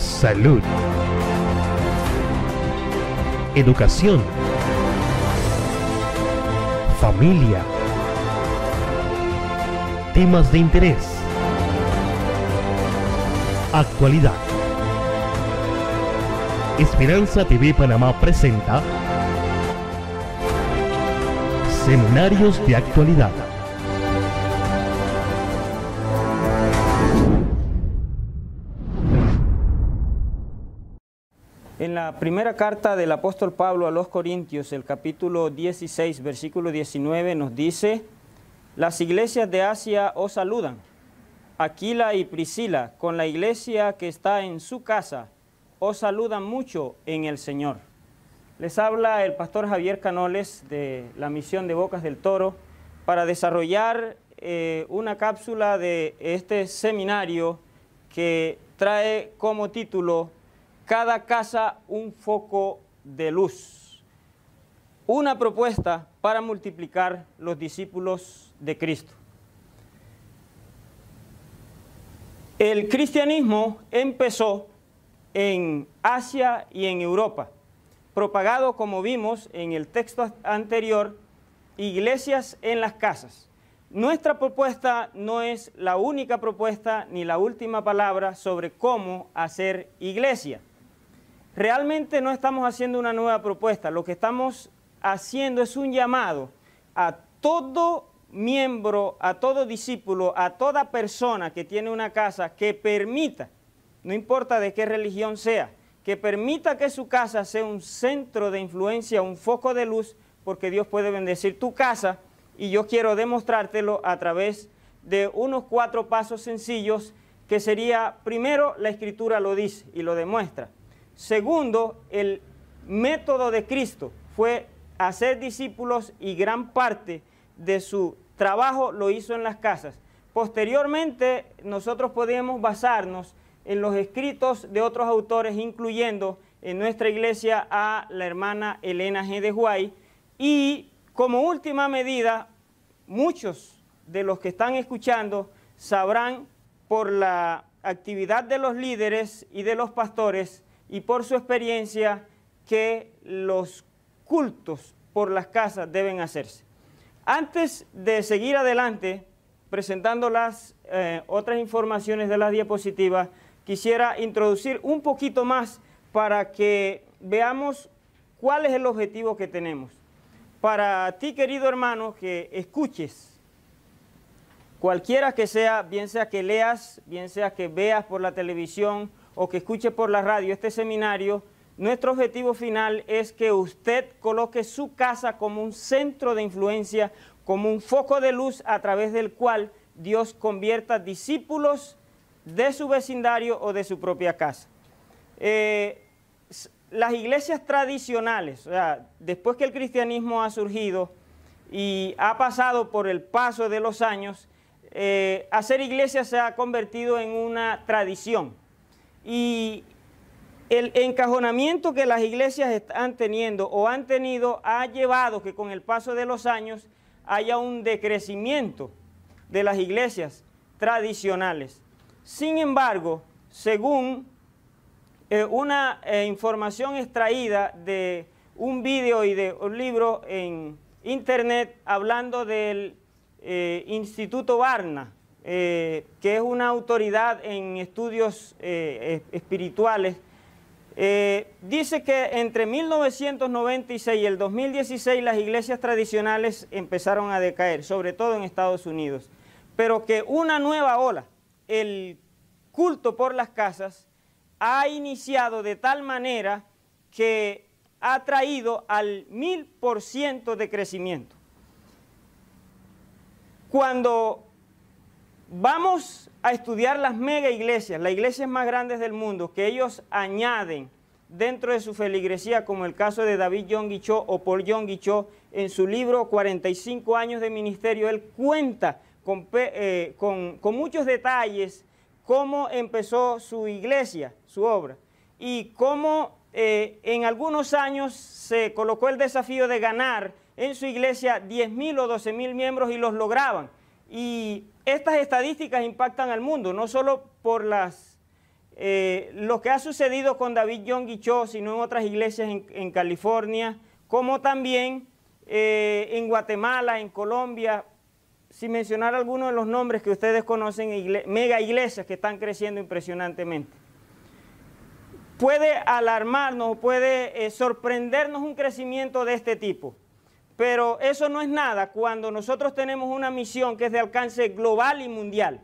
salud, educación, familia, temas de interés, actualidad. Esperanza TV Panamá presenta Seminarios de Actualidad. En la primera carta del apóstol Pablo a los Corintios, el capítulo 16, versículo 19, nos dice: las iglesias de Asia os saludan. Aquila y Priscila, con la iglesia que está en su casa, os saludan mucho en el Señor. Les habla el pastor Javier Canoles de la misión de Bocas del Toro para desarrollar una cápsula de este seminario que trae como título Cada casa un foco de luz. Una propuesta para multiplicar los discípulos de Cristo. El cristianismo empezó en Asia y en Europa, propagado, como vimos en el texto anterior, iglesias en las casas. Nuestra propuesta no es la única propuesta ni la última palabra sobre cómo hacer iglesia. Realmente no estamos haciendo una nueva propuesta, lo que estamos haciendo es un llamado a todo miembro, a todo discípulo, a toda persona que tiene una casa que permita, no importa de qué religión sea, que permita que su casa sea un centro de influencia, un foco de luz, porque Dios puede bendecir tu casa y yo quiero demostrártelo a través de unos 4 pasos sencillos que sería, primero, la Escritura lo dice y lo demuestra. Segundo, el método de Cristo fue hacer discípulos y gran parte de su trabajo lo hizo en las casas. Posteriormente, nosotros podemos basarnos en los escritos de otros autores, incluyendo en nuestra iglesia a la hermana Elena G. de Huay. Y como última medida, muchos de los que están escuchando sabrán por la actividad de los líderes y de los pastores y por su experiencia que los cultos por las casas deben hacerse. Antes de seguir adelante presentando las otras informaciones de las diapositivas, quisiera introducir un poquito más para que veamos cuál es el objetivo que tenemos. Para ti, querido hermano, que escuches, cualquiera que sea, bien sea que leas, bien sea que veas por la televisión o que escuche por la radio este seminario, nuestro objetivo final es que usted coloque su casa como un centro de influencia, como un foco de luz a través del cual Dios convierta discípulos de su vecindario o de su propia casa. Las iglesias tradicionales, o sea, después que el cristianismo ha surgido y ha pasado por el paso de los años, hacer iglesia se ha convertido en una tradición. Y el encajonamiento que las iglesias están teniendo o han tenido ha llevado que con el paso de los años haya un decrecimiento de las iglesias tradicionales. Sin embargo, según una información extraída de un video y de un libro en internet hablando del Instituto Barna, que es una autoridad en estudios espirituales, dice que entre 1996 y el 2016 las iglesias tradicionales empezaron a decaer, sobre todo en Estados Unidos, pero que una nueva ola, el culto por las casas, ha iniciado de tal manera que ha traído al 1000% de crecimiento. Cuando vamos a estudiar las mega iglesias, las iglesias más grandes del mundo, que ellos añaden dentro de su feligresía, como el caso de David Yonggi Cho o Paul Yonggi Cho, en su libro 45 años de ministerio, él cuenta con muchos detalles cómo empezó su iglesia, su obra, y cómo en algunos años se colocó el desafío de ganar en su iglesia 10.000 o 12.000 miembros y los lograban. Y estas estadísticas impactan al mundo, no solo por las lo que ha sucedido con David Yonggi Cho, sino en otras iglesias en California, como también en Guatemala, en Colombia, sin mencionar algunos de los nombres que ustedes conocen, mega iglesias que están creciendo impresionantemente. Puede alarmarnos, puede sorprendernos un crecimiento de este tipo, pero eso no es nada cuando nosotros tenemos una misión que es de alcance global y mundial.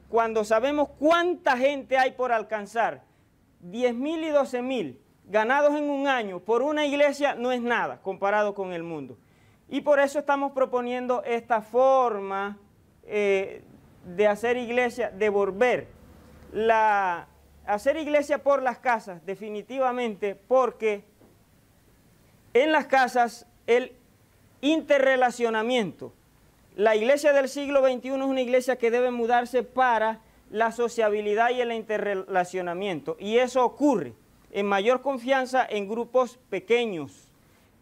Cuando sabemos cuánta gente hay por alcanzar, 10.000 y 12.000 ganados en un año por una iglesia no es nada comparado con el mundo. Y por eso estamos proponiendo esta forma de hacer iglesia, de volver hacer iglesia por las casas, definitivamente, porque en las casas el interrelacionamiento. La iglesia del siglo XXI es una iglesia que debe mudarse para la sociabilidad y el interrelacionamiento. Y eso ocurre en mayor confianza en grupos pequeños,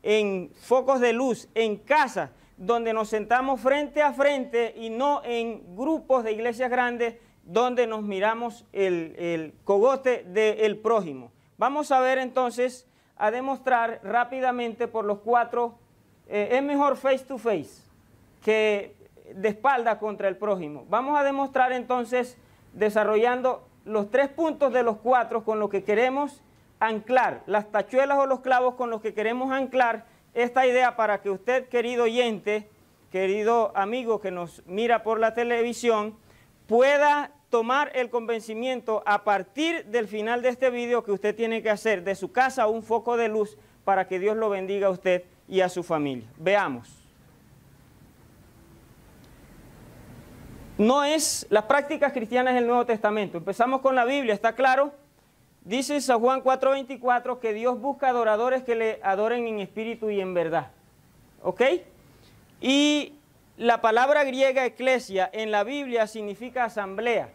en focos de luz, en casas, donde nos sentamos frente a frente y no en grupos de iglesias grandes donde nos miramos el cogote del prójimo. Vamos a ver entonces, a demostrar rápidamente por los cuatro, es mejor face to face que de espalda contra el prójimo. Vamos a demostrar entonces, desarrollando los 3 puntos de los 4 con los que queremos anclar, las tachuelas o los clavos con los que queremos anclar esta idea para que usted, querido oyente, querido amigo que nos mira por la televisión, pueda tomar el convencimiento a partir del final de este video que usted tiene que hacer de su casa un foco de luz para que Dios lo bendiga a usted y a su familia. Veamos. No es las prácticas cristianas del Nuevo Testamento. Empezamos con la Biblia, ¿está claro? Dice San Juan 4:24 que Dios busca adoradores que le adoren en espíritu y en verdad. ¿Ok? Y la palabra griega eclesia en la Biblia significa asamblea.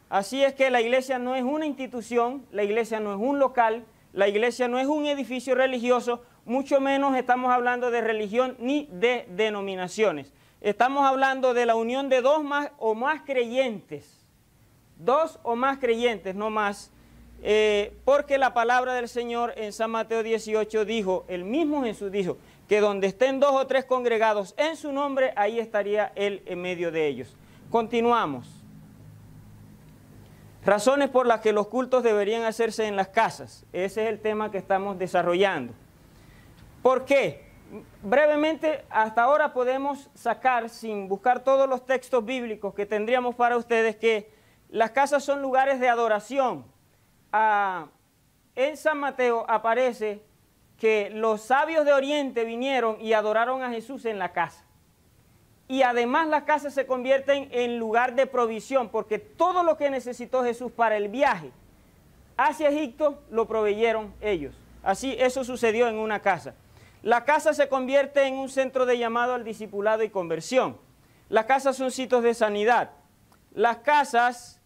Así es que la iglesia no es una institución, la iglesia no es un local, la iglesia no es un edificio religioso, mucho menos estamos hablando de religión ni de denominaciones. Estamos hablando de la unión de dos o más creyentes, no más, porque la palabra del Señor en San Mateo 18 dijo, el mismo Jesús dijo, que donde estén 2 o 3 congregados en su nombre, ahí estaría Él en medio de ellos. Continuamos. Razones por las que los cultos deberían hacerse en las casas. Ese es el tema que estamos desarrollando. ¿Por qué? Brevemente, hasta ahora podemos sacar, sin buscar todos los textos bíblicos que tendríamos para ustedes, que las casas son lugares de adoración. En San Mateo aparece que los sabios de Oriente vinieron y adoraron a Jesús en la casa. Y además las casas se convierten en lugar de provisión, porque todo lo que necesitó Jesús para el viaje hacia Egipto lo proveyeron ellos. Así, eso sucedió en una casa. La casa se convierte en un centro de llamado al discipulado y conversión. Las casas son sitios de sanidad. Las casas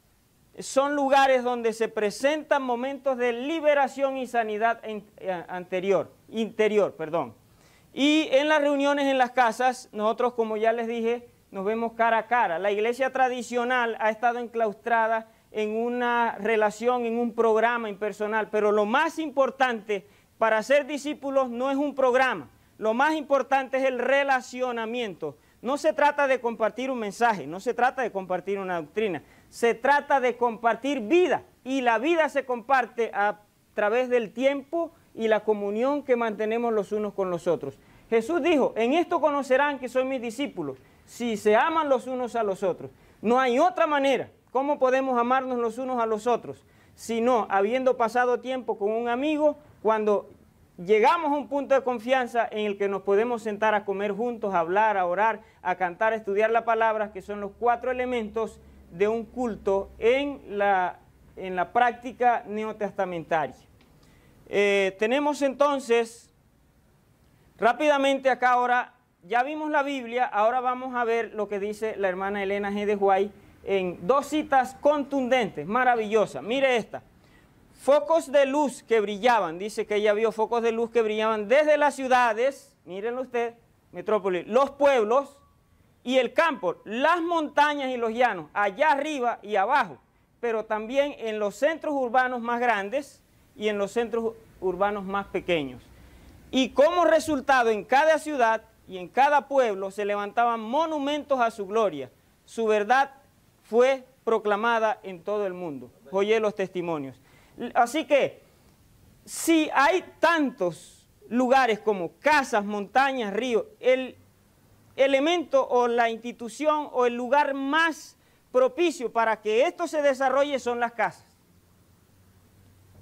son lugares donde se presentan momentos de liberación y sanidad interior. Y en las reuniones en las casas, nosotros, como ya les dije, nos vemos cara a cara. La iglesia tradicional ha estado enclaustrada en una relación, en un programa impersonal, pero lo más importante para ser discípulos no es un programa, lo más importante es el relacionamiento. No se trata de compartir un mensaje, no se trata de compartir una doctrina, se trata de compartir vida, y la vida se comparte a través del tiempo y la comunión que mantenemos los unos con los otros. Jesús dijo, en esto conocerán que soy mis discípulos, si se aman los unos a los otros. No hay otra manera. ¿Cómo podemos amarnos los unos a los otros? Sino habiendo pasado tiempo con un amigo, cuando llegamos a un punto de confianza en el que nos podemos sentar a comer juntos, a hablar, a orar, a cantar, a estudiar la palabra, que son los 4 elementos de un culto en la práctica neotestamentaria. Tenemos entonces, rápidamente acá ahora, ya vimos la Biblia, ahora vamos a ver lo que dice la hermana Elena G. de White en 2 citas contundentes, maravillosas. Mire esta. Focos de luz que brillaban, dice que ella vio focos de luz que brillaban desde las ciudades, mírenlo usted, metrópoli, los pueblos y el campo, las montañas y los llanos, allá arriba y abajo. pero también en los centros urbanos más grandes y en los centros urbanos más pequeños. Y como resultado, en cada ciudad y en cada pueblo se levantaban monumentos a su gloria. Su verdad fue proclamada en todo el mundo. Oye los testimonios. Así que, si hay tantos lugares como casas, montañas, ríos, el elemento o la institución o el lugar más propicio para que esto se desarrolle son las casas.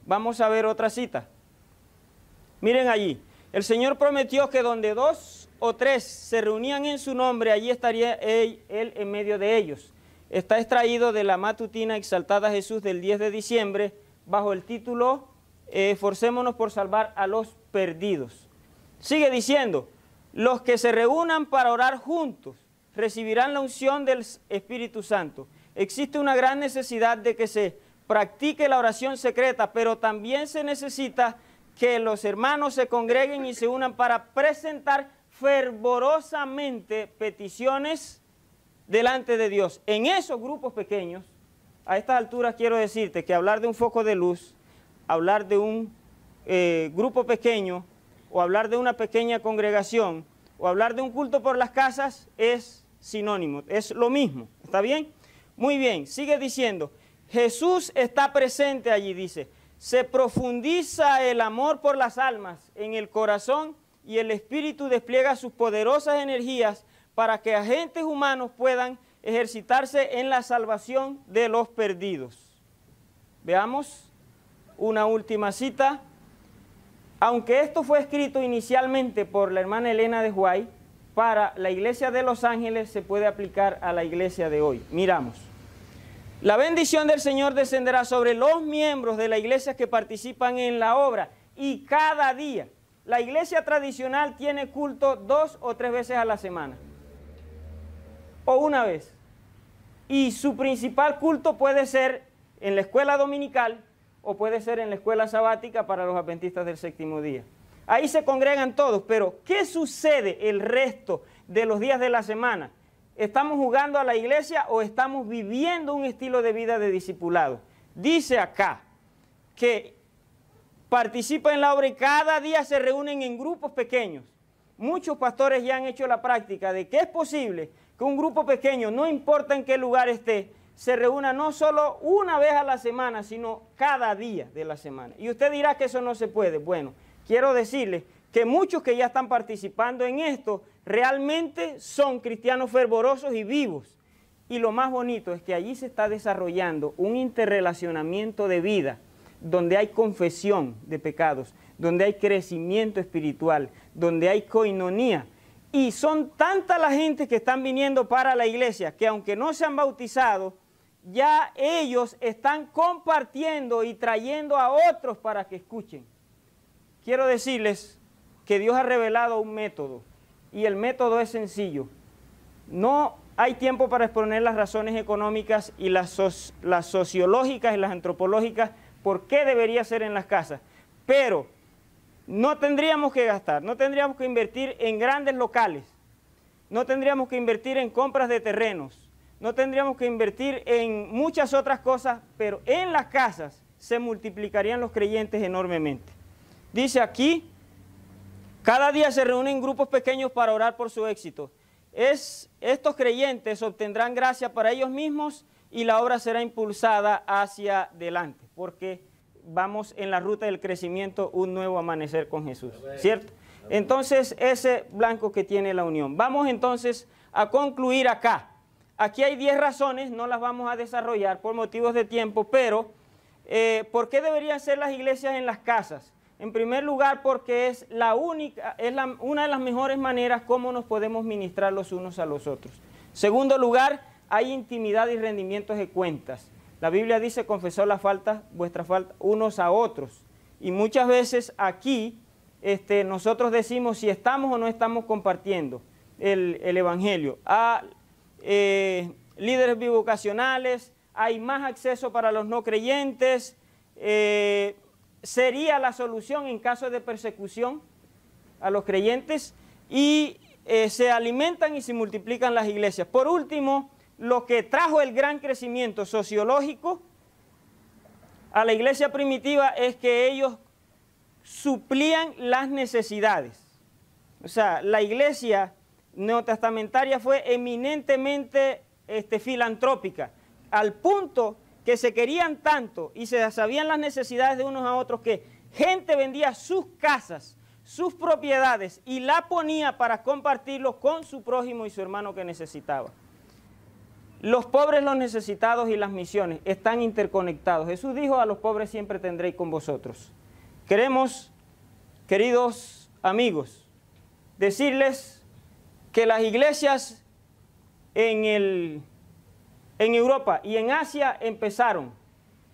Vamos a ver otra cita. Miren allí. El Señor prometió que donde 2 o 3 se reunían en su nombre, allí estaría Él en medio de ellos. Está extraído de la matutina Exaltada Jesús del 10 de diciembre, bajo el título Esforcémonos por salvar a los perdidos. Sigue diciendo, los que se reúnan para orar juntos recibirán la unción del Espíritu Santo. Existe una gran necesidad de que se practique la oración secreta, pero también se necesita que los hermanos se congreguen y se unan para presentar fervorosamente peticiones delante de Dios. En esos grupos pequeños, a estas alturas quiero decirte que hablar de un foco de luz, hablar de un grupo pequeño, o hablar de una pequeña congregación, o hablar de un culto por las casas, es sinónimo, es lo mismo. ¿Está bien? Muy bien, sigue diciendo, Jesús está presente allí, dice, se profundiza el amor por las almas en el corazón y el Espíritu despliega sus poderosas energías para que agentes humanos puedan ejercitarse en la salvación de los perdidos. Veamos una última cita. Aunque esto fue escrito inicialmente por la hermana Elena de White, para la iglesia de Los Ángeles se puede aplicar a la iglesia de hoy. Miramos. La bendición del Señor descenderá sobre los miembros de la iglesia que participan en la obra y cada día. La iglesia tradicional tiene culto 2 o 3 veces a la semana o una vez. Y su principal culto puede ser en la escuela dominical o puede ser en la escuela sabática para los adventistas del séptimo día. Ahí se congregan todos, pero ¿qué sucede el resto de los días de la semana? ¿Estamos jugando a la iglesia o estamos viviendo un estilo de vida de discipulado? Dice acá que participa en la obra y cada día se reúnen en grupos pequeños. Muchos pastores ya han hecho la práctica de que es posible que un grupo pequeño, no importa en qué lugar esté, se reúna no solo una vez a la semana, sino cada día de la semana. Y usted dirá que eso no se puede. Bueno, quiero decirle que muchos que ya están participando en esto realmente son cristianos fervorosos y vivos. Y lo más bonito es que allí se está desarrollando un interrelacionamiento de vida, donde hay confesión de pecados, donde hay crecimiento espiritual, donde hay coinonía. Y son tanta la gente que están viniendo para la iglesia, que aunque no se han bautizado, ya ellos están compartiendo y trayendo a otros para que escuchen. Quiero decirles que Dios ha revelado un método, y el método es sencillo. No hay tiempo para exponer las razones económicas y las sociológicas y las antropológicas por qué debería ser en las casas, pero no tendríamos que gastar, no tendríamos que invertir en grandes locales, no tendríamos que invertir en compras de terrenos, no tendríamos que invertir en muchas otras cosas, pero en las casas se multiplicarían los creyentes enormemente. Dice aquí, cada día se reúnen grupos pequeños para orar por su éxito. Estos creyentes obtendrán gracia para ellos mismos y la obra será impulsada hacia adelante, porque vamos en la ruta del crecimiento, un nuevo amanecer con Jesús, ¿cierto? Entonces, ese blanco que tiene la unión. Vamos entonces a concluir acá. Aquí hay 10 razones, no las vamos a desarrollar por motivos de tiempo, pero ¿por qué deberían ser las iglesias en las casas? En primer lugar, porque es una de las mejores maneras como nos podemos ministrar los unos a los otros. Segundo lugar, hay intimidad y rendimientos de cuentas. La Biblia dice, confesó vuestra falta unos a otros. Y muchas veces aquí nosotros decimos si estamos o no estamos compartiendo el Evangelio. Líderes bivocacionales, hay más acceso para los no creyentes, sería la solución en caso de persecución a los creyentes y se alimentan y se multiplican las iglesias. Por último, lo que trajo el gran crecimiento sociológico a la iglesia primitiva es que ellos suplían las necesidades. O sea, la iglesia neotestamentaria fue eminentemente filantrópica, al punto que se querían tanto y se sabían las necesidades de unos a otros que gente vendía sus casas, sus propiedades y la ponía para compartirlo con su prójimo y su hermano que necesitaba. Los pobres, los necesitados y las misiones están interconectados. Jesús dijo: a los pobres siempre tendréis con vosotros. Queremos, queridos amigos, decirles que las iglesias en Europa y en Asia empezaron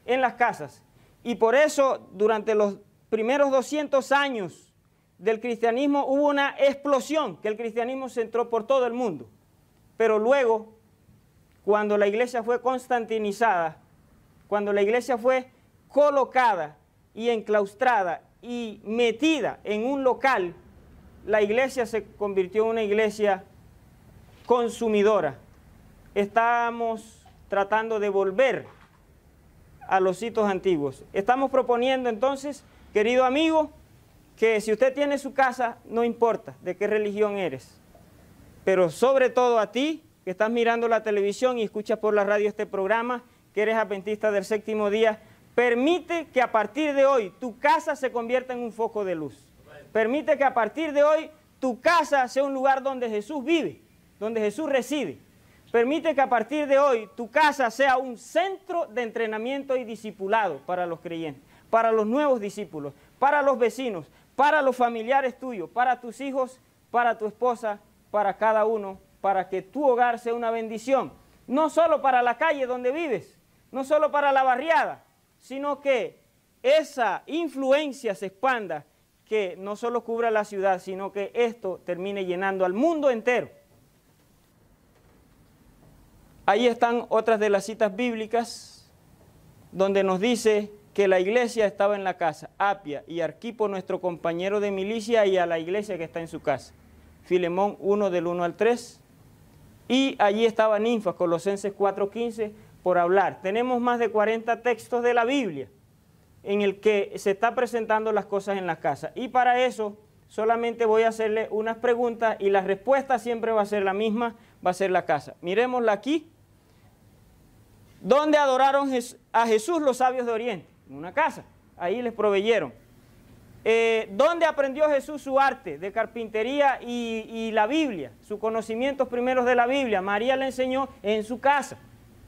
en las casas. Y por eso, durante los primeros 200 años del cristianismo, hubo una explosión, que el cristianismo se entró por todo el mundo. Pero luego, cuando la iglesia fue constantinizada, cuando la iglesia fue colocada y enclaustrada y metida en un local, la iglesia se convirtió en una iglesia consumidora. Estamos tratando de volver a los sitios antiguos. Estamos proponiendo entonces, querido amigo, que si usted tiene su casa, no importa de qué religión eres, pero sobre todo a ti, que estás mirando la televisión y escuchas por la radio este programa, que eres adventista del séptimo día, permite que a partir de hoy tu casa se convierta en un foco de luz. Permite que a partir de hoy tu casa sea un lugar donde Jesús vive, donde Jesús reside. Permite que a partir de hoy tu casa sea un centro de entrenamiento y discipulado para los creyentes, para los nuevos discípulos, para los vecinos, para los familiares tuyos, para tus hijos, para tu esposa, para cada uno, para que tu hogar sea una bendición, no solo para la calle donde vives, no solo para la barriada, sino que esa influencia se expanda, que no solo cubra la ciudad, sino que esto termine llenando al mundo entero. Ahí están otras de las citas bíblicas donde nos dice que la iglesia estaba en la casa, Apia y Arquipo, nuestro compañero de milicia, y a la iglesia que está en su casa. Filemón 1 del 1 al 3. Y allí estaba Ninfa, Colosenses 4:15, por hablar. Tenemos más de 40 textos de la Biblia en el que se está presentando las cosas en la casa. Y para eso solamente voy a hacerle unas preguntas y la respuesta siempre va a ser la misma, va a ser la casa. Miremosla aquí. ¿Dónde adoraron a Jesús los sabios de Oriente? En una casa. Ahí les proveyeron. ¿Dónde aprendió Jesús su arte de carpintería y la Biblia? Sus conocimientos primeros de la Biblia. María le enseñó en su casa.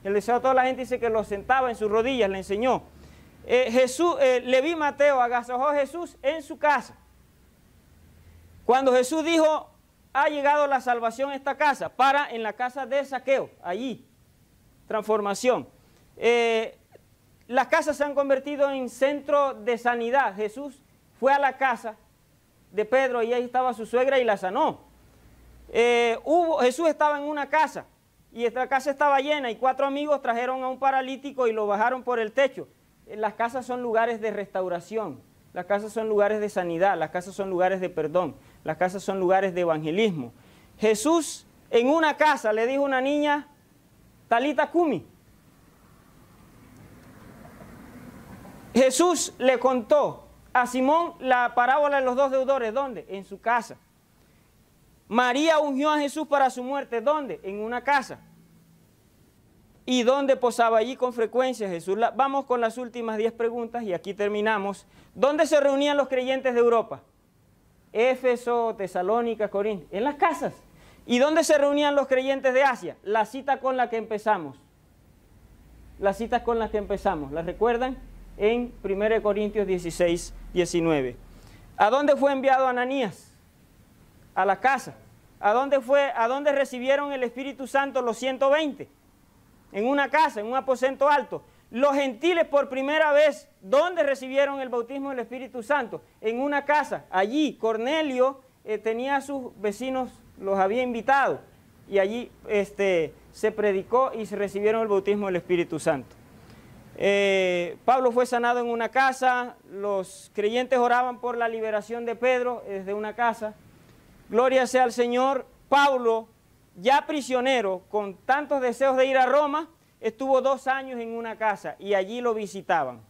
El deseo de toda la gente dice que lo sentaba en sus rodillas, le enseñó. Leví Mateo agasajó a Jesús en su casa. Cuando Jesús dijo: ha llegado la salvación a esta casa, para en la casa de Zaqueo, allí, transformación. Las casas se han convertido en centro de sanidad. Jesús fue a la casa de Pedro y ahí estaba su suegra y la sanó. Jesús estaba en una casa y esta casa estaba llena y 4 amigos trajeron a un paralítico y lo bajaron por el techo. Las casas son lugares de restauración, las casas son lugares de sanidad, las casas son lugares de perdón, las casas son lugares de evangelismo. Jesús en una casa le dijo a una niña: Talita Kumi. Jesús le contó a Simón la parábola de los 2 deudores. ¿Dónde? En su casa. María ungió a Jesús para su muerte. ¿Dónde? En una casa. ¿Y dónde posaba? Allí con frecuencia Jesús. Vamos con las últimas 10 preguntas y aquí terminamos. ¿Dónde se reunían los creyentes de Europa? Éfeso, Tesalónica, Corinto. En las casas. ¿Y dónde se reunían los creyentes de Asia? La cita con la que empezamos. Las citas con las que empezamos. ¿Las recuerdan? En 1 Corintios 16, 19. ¿A dónde fue enviado Ananías? A la casa. ¿A dónde recibieron el Espíritu Santo los 120? En una casa, en un aposento alto. Los gentiles por primera vez, ¿dónde recibieron el bautismo del Espíritu Santo? En una casa. Allí Cornelio tenía a sus vecinos, los había invitado. Y allí se predicó y se recibieron el bautismo del Espíritu Santo. Pablo fue sanado en una casa, los creyentes oraban por la liberación de Pedro desde una casa. Gloria sea al Señor. Pablo, ya prisionero, con tantos deseos de ir a Roma, estuvo 2 años en una casa y allí lo visitaban.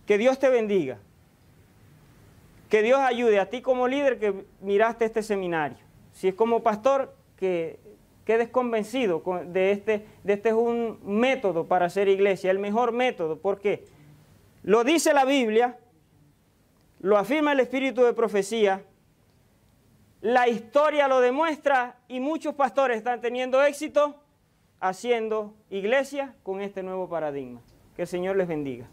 Que Dios te bendiga. Que Dios ayude a ti como líder que miraste este seminario. Si es como pastor, que quedes convencido de este es un método para hacer iglesia, el mejor método, porque lo dice la Biblia, lo afirma el espíritu de profecía, la historia lo demuestra y muchos pastores están teniendo éxito haciendo iglesia con este nuevo paradigma. Que el Señor les bendiga.